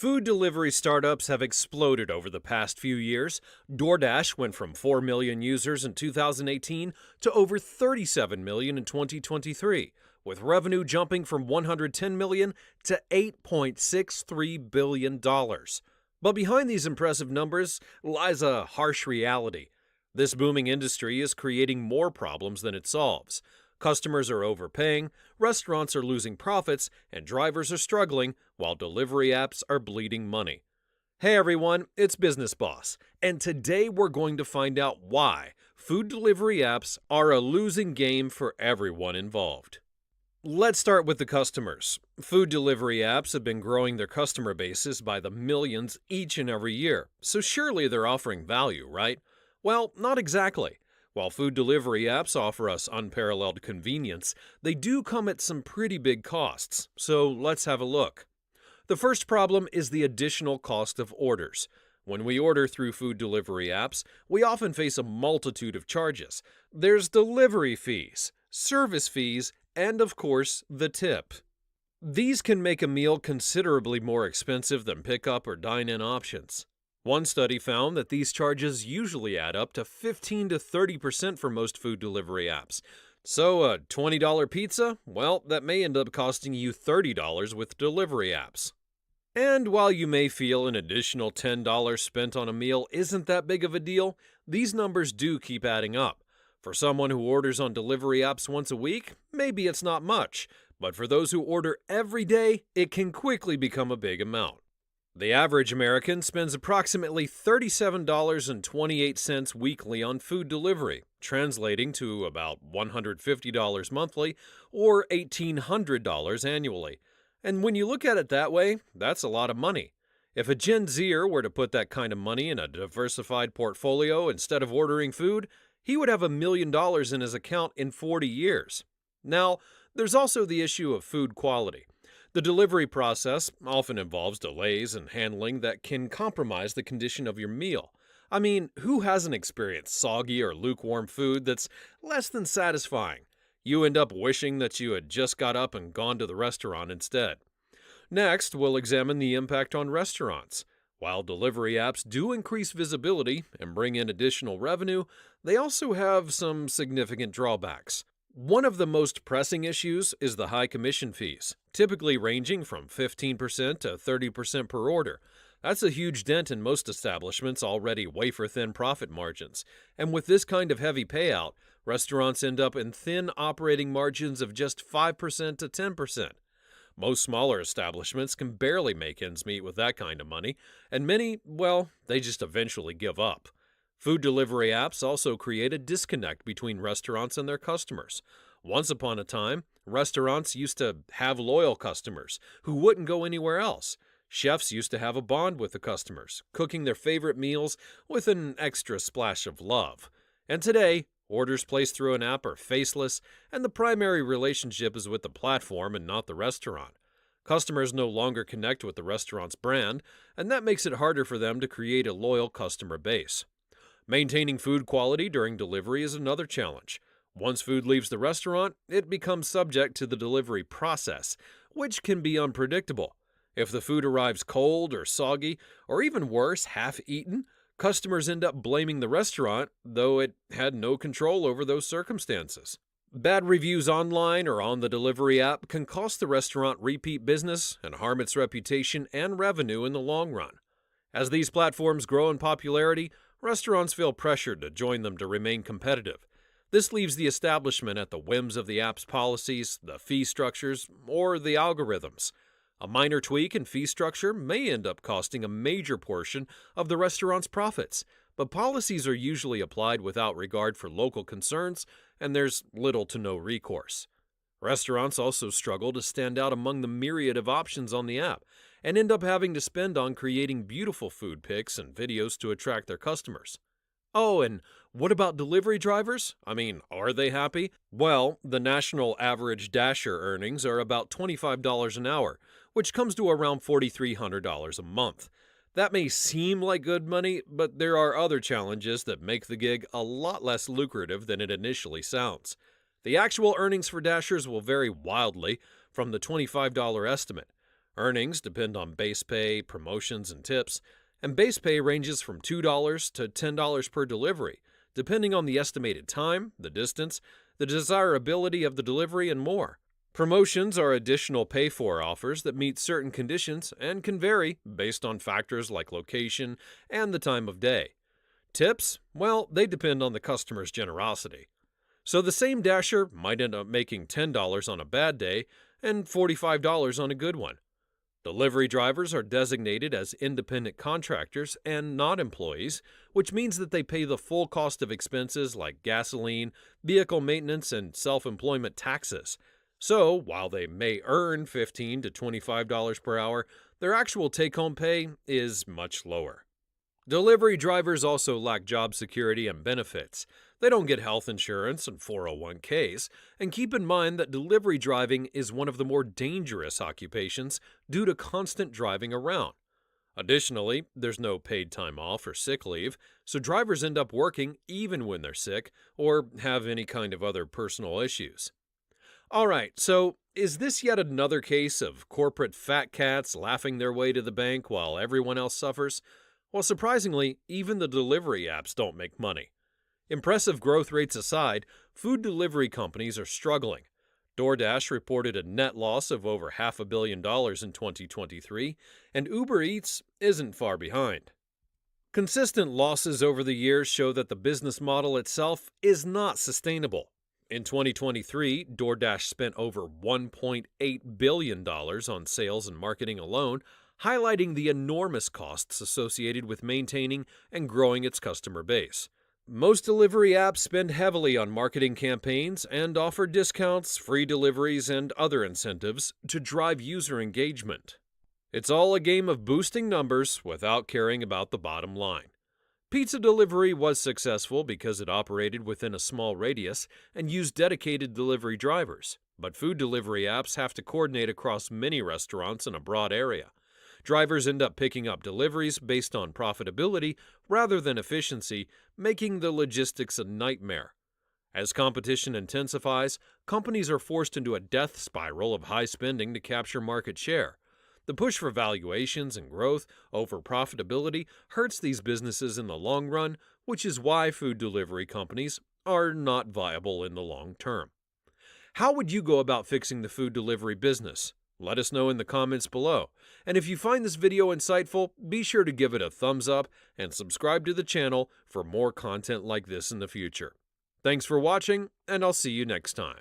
Food delivery startups have exploded over the past few years. DoorDash went from 4 million users in 2018 to over 37 million in 2023, with revenue jumping from 110 million to $8.63 billion. But behind these impressive numbers lies a harsh reality. This booming industry is creating more problems than it solves. Customers are overpaying, restaurants are losing profits, and drivers are struggling, while delivery apps are bleeding money. Hey everyone, it's Business Boss, and today we're going to find out why food delivery apps are a losing game for everyone involved. Let's start with the customers. Food delivery apps have been growing their customer bases by the millions each and every year, so surely they're offering value, right? Well, not exactly. While food delivery apps offer us unparalleled convenience, they do come at some pretty big costs, so let's have a look. The first problem is the additional cost of orders. When we order through food delivery apps, we often face a multitude of charges. There's delivery fees, service fees, and of course, the tip. These can make a meal considerably more expensive than pickup or dine-in options. One study found that these charges usually add up to 15 to 30% for most food delivery apps. So a $20 pizza? Well, that may end up costing you $30 with delivery apps. And while you may feel an additional $10 spent on a meal isn't that big of a deal, these numbers do keep adding up. For someone who orders on delivery apps once a week, maybe it's not much, but for those who order every day, it can quickly become a big amount. The average American spends approximately $37.28 weekly on food delivery, translating to about $150 monthly or $1,800 annually. And when you look at it that way, that's a lot of money. If a Gen Zer were to put that kind of money in a diversified portfolio instead of ordering food, he would have $1 million in his account in 40 years. Now, there's also the issue of food quality. The delivery process often involves delays and handling that can compromise the condition of your meal. I mean, who hasn't experienced soggy or lukewarm food that's less than satisfying? You end up wishing that you had just got up and gone to the restaurant instead. Next, we'll examine the impact on restaurants. While delivery apps do increase visibility and bring in additional revenue, they also have some significant drawbacks. One of the most pressing issues is the high commission fees, typically ranging from 15% to 30% per order. That's a huge dent in most establishments' already wafer-thin profit margins. And with this kind of heavy payout, restaurants end up in thin operating margins of just 5% to 10%. Most smaller establishments can barely make ends meet with that kind of money, and many, well, they just eventually give up. Food delivery apps also create a disconnect between restaurants and their customers. Once upon a time, restaurants used to have loyal customers who wouldn't go anywhere else. Chefs used to have a bond with the customers, cooking their favorite meals with an extra splash of love. And today, orders placed through an app are faceless, and the primary relationship is with the platform and not the restaurant. Customers no longer connect with the restaurant's brand, and that makes it harder for them to create a loyal customer base. Maintaining food quality during delivery is another challenge. Once food leaves the restaurant, it becomes subject to the delivery process, which can be unpredictable. If the food arrives cold or soggy, or even worse, half-eaten, customers end up blaming the restaurant, though it had no control over those circumstances. Bad reviews online or on the delivery app can cost the restaurant repeat business and harm its reputation and revenue in the long run. As these platforms grow in popularity, restaurants feel pressured to join them to remain competitive. This leaves the establishment at the whims of the app's policies, the fee structures, or the algorithms. A minor tweak in fee structure may end up costing a major portion of the restaurant's profits, but policies are usually applied without regard for local concerns, and there's little to no recourse. Restaurants also struggle to stand out among the myriad of options on the app, and end up having to spend on creating beautiful food pics and videos to attract their customers. Oh, and what about delivery drivers? I mean, are they happy? Well, the national average Dasher earnings are about $25 an hour, which comes to around $4,300 a month. That may seem like good money, but there are other challenges that make the gig a lot less lucrative than it initially sounds. The actual earnings for Dashers will vary wildly from the $25 estimate. Earnings depend on base pay, promotions, and tips, and base pay ranges from $2 to $10 per delivery, depending on the estimated time, the distance, the desirability of the delivery, and more. Promotions are additional pay for offers that meet certain conditions and can vary based on factors like location and the time of day. Tips, well, they depend on the customer's generosity. So the same dasher might end up making $10 on a bad day and $45 on a good one. Delivery drivers are designated as independent contractors and not employees, which means that they pay the full cost of expenses like gasoline, vehicle maintenance, and self-employment taxes. So, while they may earn $15 to $25 per hour, their actual take-home pay is much lower. Delivery drivers also lack job security and benefits. They don't get health insurance and 401ks, and keep in mind that delivery driving is one of the more dangerous occupations due to constant driving around. Additionally, there's no paid time off or sick leave, so drivers end up working even when they're sick or have any kind of other personal issues. Alright, so is this yet another case of corporate fat cats laughing their way to the bank while everyone else suffers? Well, surprisingly, even the delivery apps don't make money. Impressive growth rates aside, food delivery companies are struggling. DoorDash reported a net loss of over $500 million in 2023, and Uber Eats isn't far behind. Consistent losses over the years show that the business model itself is not sustainable. In 2023, DoorDash spent over $1.8 billion on sales and marketing alone, highlighting the enormous costs associated with maintaining and growing its customer base. Most delivery apps spend heavily on marketing campaigns and offer discounts, free deliveries, and other incentives to drive user engagement. It's all a game of boosting numbers without caring about the bottom line. Pizza delivery was successful because it operated within a small radius and used dedicated delivery drivers, but food delivery apps have to coordinate across many restaurants in a broad area. Drivers end up picking up deliveries based on profitability rather than efficiency, making the logistics a nightmare. As competition intensifies, companies are forced into a death spiral of high spending to capture market share. The push for valuations and growth over profitability hurts these businesses in the long run, which is why food delivery companies are not viable in the long term. How would you go about fixing the food delivery business? Let us know in the comments below. And if you find this video insightful, be sure to give it a thumbs up and subscribe to the channel for more content like this in the future. Thanks for watching, and I'll see you next time.